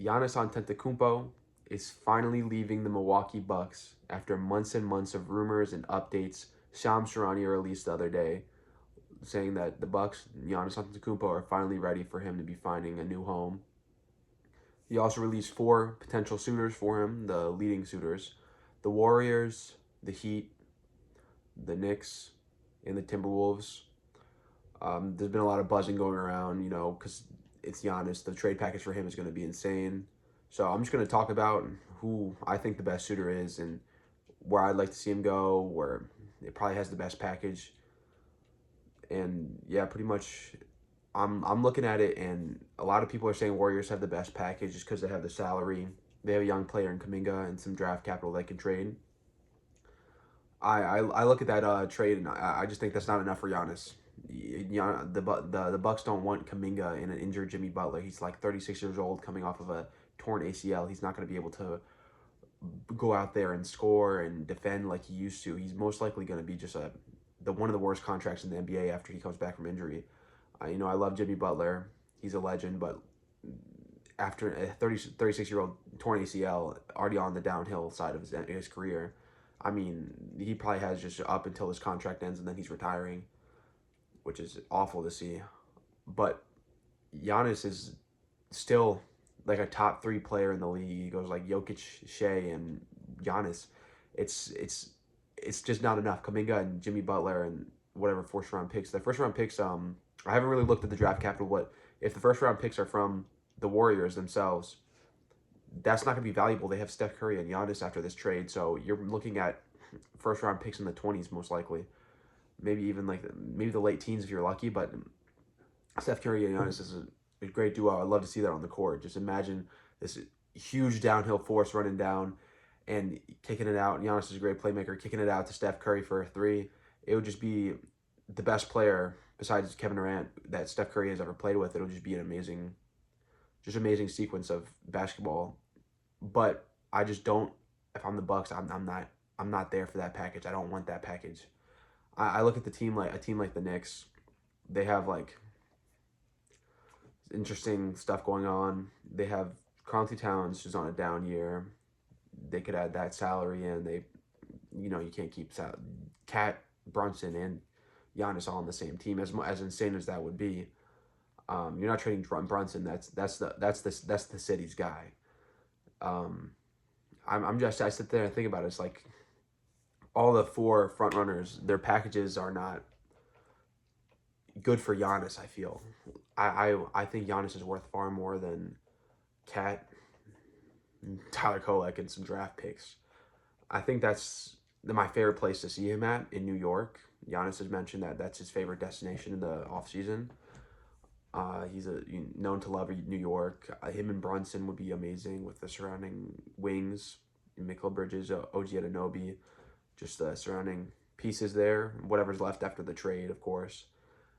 Giannis Antetokounmpo is finally leaving the Milwaukee Bucks after months and months of rumors and updates. Shams Charania released the other day saying that the Bucks, Giannis Antetokounmpo, are finally ready for him to be finding a new home. He also released four potential suitors for him, the leading suitors: the Warriors, the Heat, the Knicks, and the Timberwolves. There's been a lot of buzzing going around, because it's Giannis. The trade package for him is going to be insane. So I'm just going to talk about who I think the best suitor is and where I'd like to see him go, where it probably has the best package. And yeah, pretty much I'm looking at it, and a lot of people are saying Warriors have the best package just because they have the salary. They have a young player in Kaminga and some draft capital they can trade. I look at that trade, and I just think that's not enough for Giannis. The Bucks don't want Kaminga and an injured Jimmy Butler. He's like 36 years old, coming off of a torn ACL. He's not going to be able to go out there and score and defend like he used to. He's most likely going to be just the one of the worst contracts in the NBA after he comes back from injury. I love Jimmy Butler. He's a legend, but after a 36-year-old torn ACL, already on the downhill side of his career, I mean, he probably has just up until his contract ends and then he's retiring, which is awful to see. But Giannis is still like a top three player in the league. He goes like Jokic, Shea, and Giannis. It's just not enough. Kaminga and Jimmy Butler and whatever first round picks. The first round picks, I haven't really looked at the draft capital. What if the first round picks are from the Warriors themselves? That's not going to be valuable. They have Steph Curry and Giannis after this trade, so you're looking at first round picks in the 20s most likely. Maybe even maybe the late teens if you're lucky. But Steph Curry and Giannis is a great duo. I'd love to see that on the court. Just imagine this huge downhill force running down and kicking it out. Giannis is a great playmaker, kicking it out to Steph Curry for a three. It would just be the best player besides Kevin Durant that Steph Curry has ever played with. It'll just be an amazing sequence of basketball. But I just don't. If I'm the Bucks, I'm not there for that package. I don't want that package. I look at the team like a team like the Knicks. They have like interesting stuff going on. They have Karl-Anthony Towns, who's on a down year. They could add that salary in. You can't keep Cat, Brunson, and Giannis all on the same team. As insane as that would be, you're not trading Brunson. That's the city's guy. I sit there and think about it. It's like all the four front runners, their packages are not good for Giannis. I feel, I think Giannis is worth far more than Cat, Tyler Kolek, and some draft picks. I think that's my favorite place to see him at in New York. Giannis has mentioned that that's his favorite destination in the offseason. He's known to love New York. Him and Brunson would be amazing with the surrounding wings, Mikal Bridges, OG Anunoby, just the surrounding pieces there. Whatever's left after the trade, of course.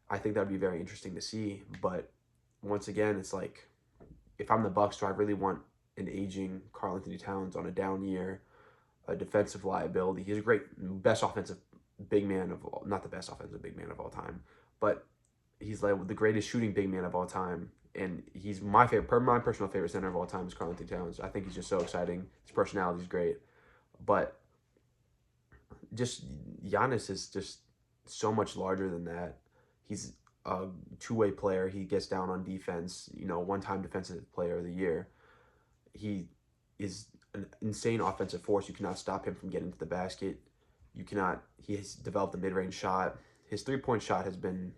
I think that would be very interesting to see. But once again, it's like if I'm the Bucks, do I really want an aging Karl-Anthony Towns on a down year, a defensive liability? He's a great, best offensive big man of all, not the best offensive big man of all time, but he's like the greatest shooting big man of all time, and he's my personal favorite center of all time is Karl-Anthony Towns. I think he's just so exciting. His personality is great, but just Giannis is just so much larger than that. He's a two-way player. He gets down on defense. One-time defensive player of the year. He is an insane offensive force. You cannot stop him from getting to the basket. You cannot. He has developed a mid-range shot. His three-point shot has been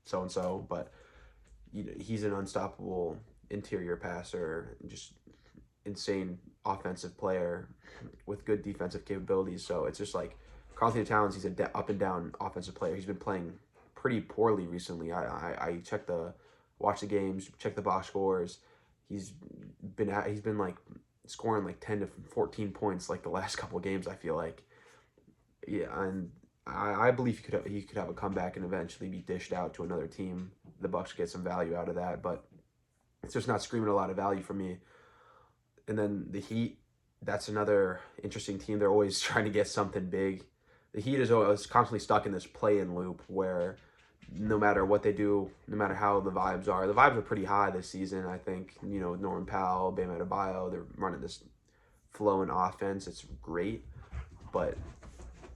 so-and-so, but he's an unstoppable interior passer, just insane offensive player with good defensive capabilities. So it's just like Karl-Anthony Towns, he's a up and down offensive player. He's been playing pretty poorly recently. I watch the games, check the box scores. He's been like scoring like 10 to 14 points like the last couple of games, I feel like. Yeah, and I believe he could have a comeback and eventually be dished out to another team. The Bucks get some value out of that, but it's just not screaming a lot of value for me. And then the Heat, that's another interesting team. They're always trying to get something big. The Heat is always constantly stuck in this play-in loop where no matter what they do, no matter how the vibes are pretty high this season. I think Norman Powell, Bam Adebayo, they're running this flow in offense. It's great, but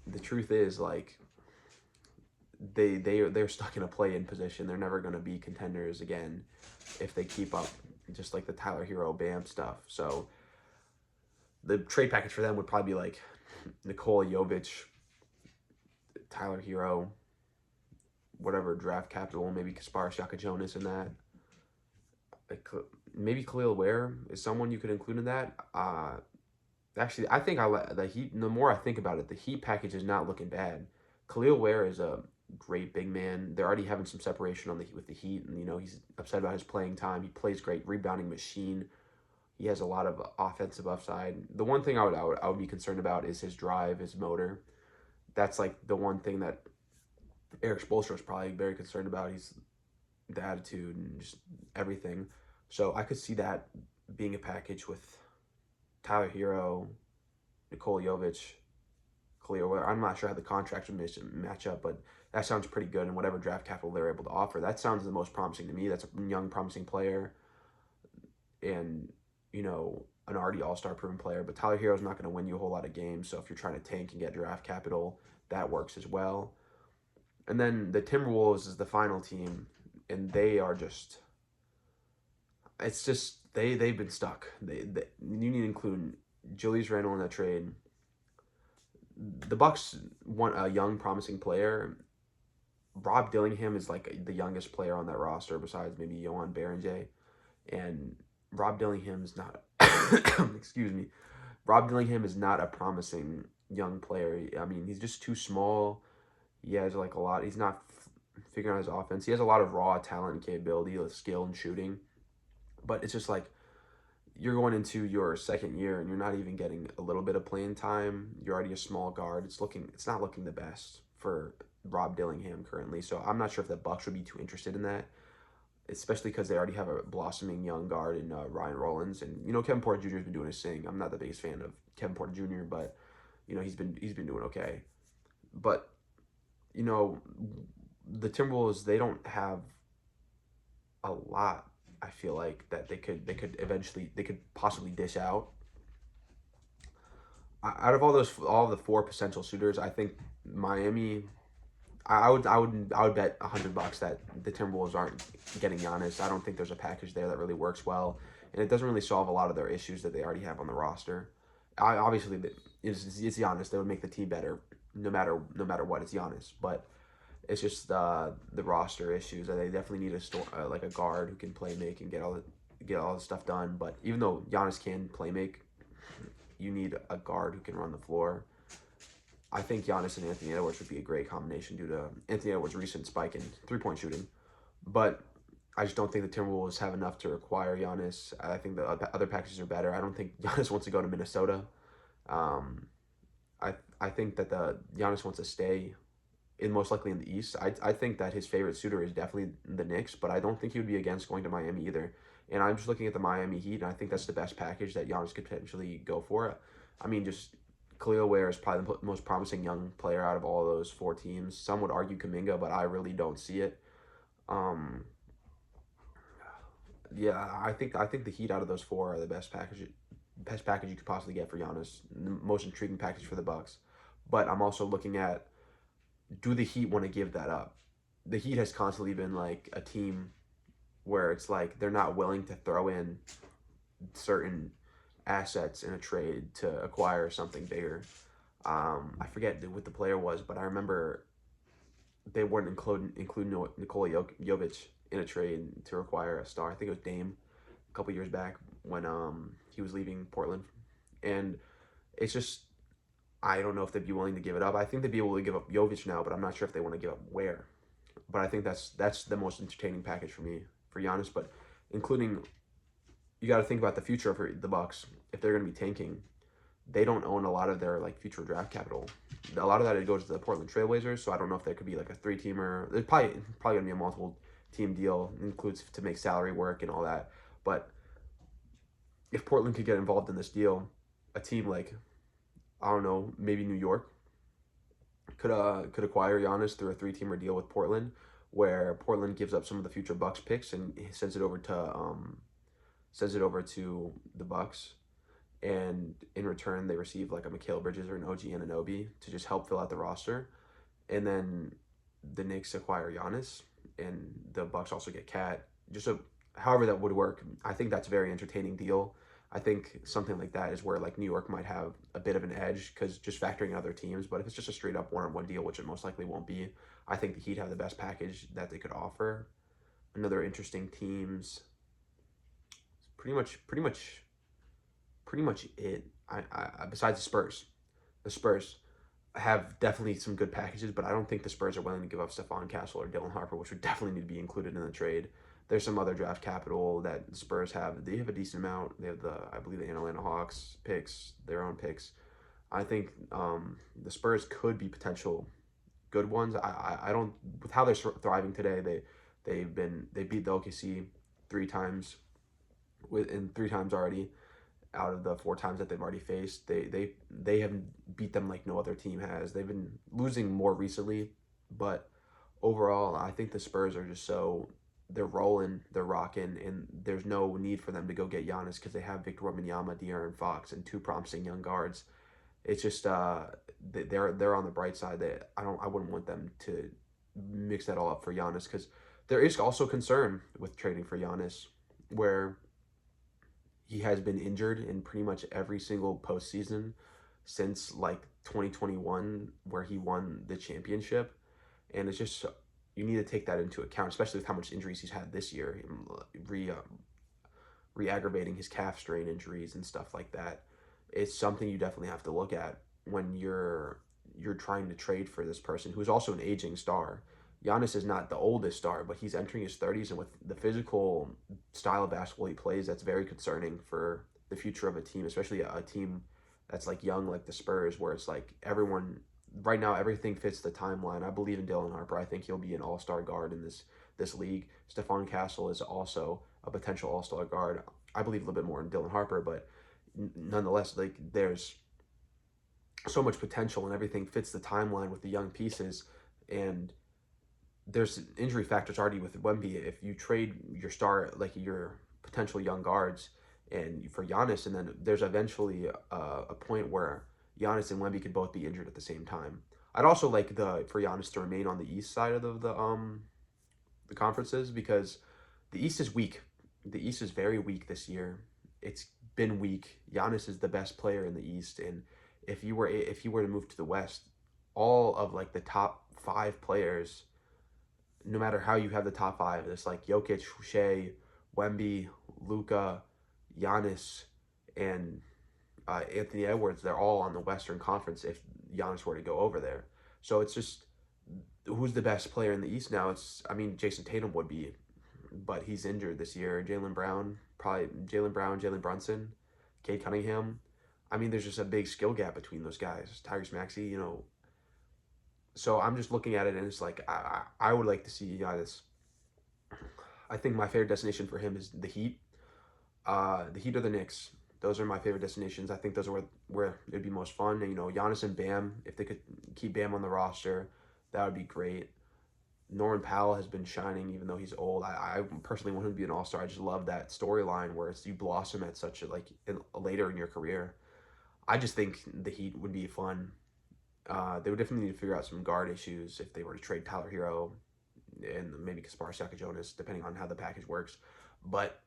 the truth is like they're stuck in a play-in position. They're never going to be contenders again if they keep up just like the Tyler Hero Bam stuff. So the trade package for them would probably be like Nikola Jovic, Tyler Hero, whatever draft capital, maybe Kasparis Jonas in that. Like, maybe Khalil Ware is someone you could include in that. Actually, I think the Heat. The more I think about it, the Heat package is not looking bad. Khalil Ware is a great big man. They're already having some separation with the Heat, and he's upset about his playing time. He plays great, rebounding machine. He has a lot of offensive upside. The one thing I would be concerned about is his drive, his motor. That's like the one thing that Eric Spoelstra is probably very concerned about. He's the attitude and just everything. So I could see that being a package with Tyler Hero, Nikola Jovic, Khalil Ware. I'm not sure how the contracts would match up, but that sounds pretty good. And whatever draft capital they're able to offer, that sounds the most promising to me. That's a young, promising player, and an already all-star proven player. But Tyler Hero's not going to win you a whole lot of games. So if you're trying to tank and get draft capital, that works as well. And then the Timberwolves is the final team, and they are just. It's just they've been stuck. You need to include Julius Randle in that trade. The Bucks want a young, promising player. Rob Dillingham is like the youngest player on that roster besides maybe Johan Berenjay, and Rob Dillingham is not. Excuse me. Rob Dillingham is not a promising young player. I mean, he's just too small. He has like a lot. He's not figuring out his offense. He has a lot of raw talent and capability, with skill and shooting. But it's just like you're going into your second year and you're not even getting a little bit of playing time. You're already a small guard. It's not looking the best for Rob Dillingham currently. So I'm not sure if the Bucks would be too interested in that, especially because they already have a blossoming young guard in Ryan Rollins, and Kevin Porter Jr. has been doing his thing. I'm not the biggest fan of Kevin Porter Jr., but he's been doing okay. But the Timberwolves, they don't have a lot. I feel like that they could possibly dish out. Out of all the four potential suitors, I think Miami. I would bet $100 that the Timberwolves aren't getting Giannis. I don't think there's a package there that really works well, and it doesn't really solve a lot of their issues that they already have on the roster. Obviously, it's Giannis. They would make the team better, no matter what. It's Giannis, but it's just the roster issues that they definitely need like a guard who can play make and get all the stuff done. But even though Giannis can play make, you need a guard who can run the floor. I think Giannis and Anthony Edwards would be a great combination due to Anthony Edwards' recent spike in three-point shooting. But I just don't think the Timberwolves have enough to require Giannis. I think the other packages are better. I don't think Giannis wants to go to Minnesota. I think that Giannis wants to stay most likely in the East. I think that his favorite suitor is definitely the Knicks, but I don't think he would be against going to Miami either. And I'm just looking at the Miami Heat, and I think that's the best package that Giannis could potentially go for. I mean, just Khalil Ware is probably the most promising young player out of all those four teams. Some would argue Kuminga, but I really don't see it. Yeah, I think the Heat out of those four are the best package you could possibly get for Giannis. The most intriguing package for the Bucks. But I'm also looking at, do the Heat want to give that up? The Heat has constantly been like a team where it's like they're not willing to throw in certain assets in a trade to acquire something bigger. I forget what the player was, but I remember they weren't including Nikola Jovic in a trade to acquire a star. I think it was Dame a couple years back when he was leaving Portland, and it's just I don't know if they'd be willing to give it up. I think they'd be able to give up Jovic now, but I'm not sure if they want to give up Ware. But I think that's the most entertaining package for me for Giannis. But including, you got to think about the future of the Bucks. If they're going to be tanking, they don't own a lot of their like future draft capital. A lot of that it goes to the Portland Trailblazers. So I don't know if there could be like a 3-teamer. There's probably going to be a multiple team deal. It includes to make salary work and all that. But if Portland could get involved in this deal, a team like, I don't know, maybe New York could acquire Giannis through a 3-teamer deal with Portland, where Portland gives up some of the future Bucks picks and sends it over to the Bucks, and in return they receive like a Mikal Bridges or an OG Anunoby to just help fill out the roster, and then the Knicks acquire Giannis, and the Bucks also get Cat. However that would work. I think that's a very entertaining deal. I think something like that is where like New York might have a bit of an edge because just factoring in other teams. But if it's just a straight up one-on-one deal, which it most likely won't be, I think the Heat have the best package that they could offer. Another interesting teams, pretty much it. I besides the Spurs have definitely some good packages, but I don't think the Spurs are willing to give up Stephon Castle or Dylan Harper, which would definitely need to be included in the trade. There's some other draft capital that the Spurs have. They have a decent amount. They have I believe, the Atlanta Hawks picks, their own picks. I think the Spurs could be potential good ones. I don't, with how they're thriving today. They beat the OKC 3 times, in 3 times already out of the 4 times that they've already faced. They haven't beat them like no other team has. They've been losing more recently, but overall, I think the Spurs are just they're rolling, they're rocking, and there's no need for them to go get Giannis because they have Victor Wembanyama, De'Aaron Fox, and 2 promising young guards. It's just they're on the bright side. I wouldn't want them to mix that all up for Giannis because there is also concern with trading for Giannis where he has been injured in pretty much every single postseason since like 2021 where he won the championship, and it's just you need to take that into account, especially with how much injuries he's had this year, re-aggravating his calf strain injuries and stuff like that. It's something you definitely have to look at when you're trying to trade for this person who's also an aging star. Giannis is not the oldest star, but he's entering his 30s, and with the physical style of basketball he plays, that's very concerning for the future of a team, especially a team that's like young, like the Spurs, where it's like everyone right now, everything fits the timeline. I believe in Dylan Harper. I think he'll be an all-star guard in this league. Stephon Castle is also a potential all-star guard. I believe a little bit more in Dylan Harper, but nonetheless, like there's so much potential and everything fits the timeline with the young pieces, and there's injury factors already with Wemby. If you trade your star, like your potential young guards, and for Giannis, and then there's eventually a point where Giannis and Wemby could both be injured at the same time. I'd also like for Giannis to remain on the East side of the conferences because the East is weak. The East is very weak this year. It's been weak. Giannis is the best player in the East, and if he were to move to the West, all of like the top 5 players, no matter how you have the top 5, it's like Jokic, Shea, Wemby, Luka, Giannis, and Anthony Edwards. They're all on the Western Conference if Giannis were to go over there. So it's just who's the best player in the East now? Jason Tatum would be, but he's injured this year. Jalen Brown, Jalen Brunson, Cade Cunningham. There's just a big skill gap between those guys. Tyrese Maxey, So I'm just looking at it, and it's like I would like to see Giannis. I think my favorite destination for him is the Heat. The Heat or the Knicks. Those are my favorite destinations. I think those are where it'd be most fun. And, Giannis and Bam, if they could keep Bam on the roster, that would be great. Norman Powell has been shining even though he's old. I personally want him to be an all-star. I just love that storyline where you blossom at later in your career. I just think the Heat would be fun. They would definitely need to figure out some guard issues if they were to trade Tyler Hero and maybe Kaspar Jonas, depending on how the package works. But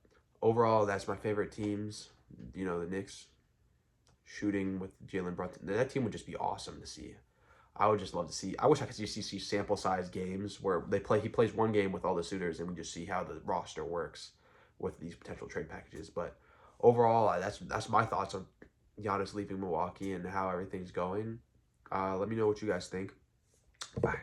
overall, that's my favorite teams. The Knicks shooting with Jalen Brunson. That team would just be awesome to see. I would just love to see. I wish I could just see sample size games where he plays one game with all the suitors, and we just see how the roster works with these potential trade packages. But overall, that's my thoughts on Giannis leaving Milwaukee and how everything's going. Let me know what you guys think. Bye.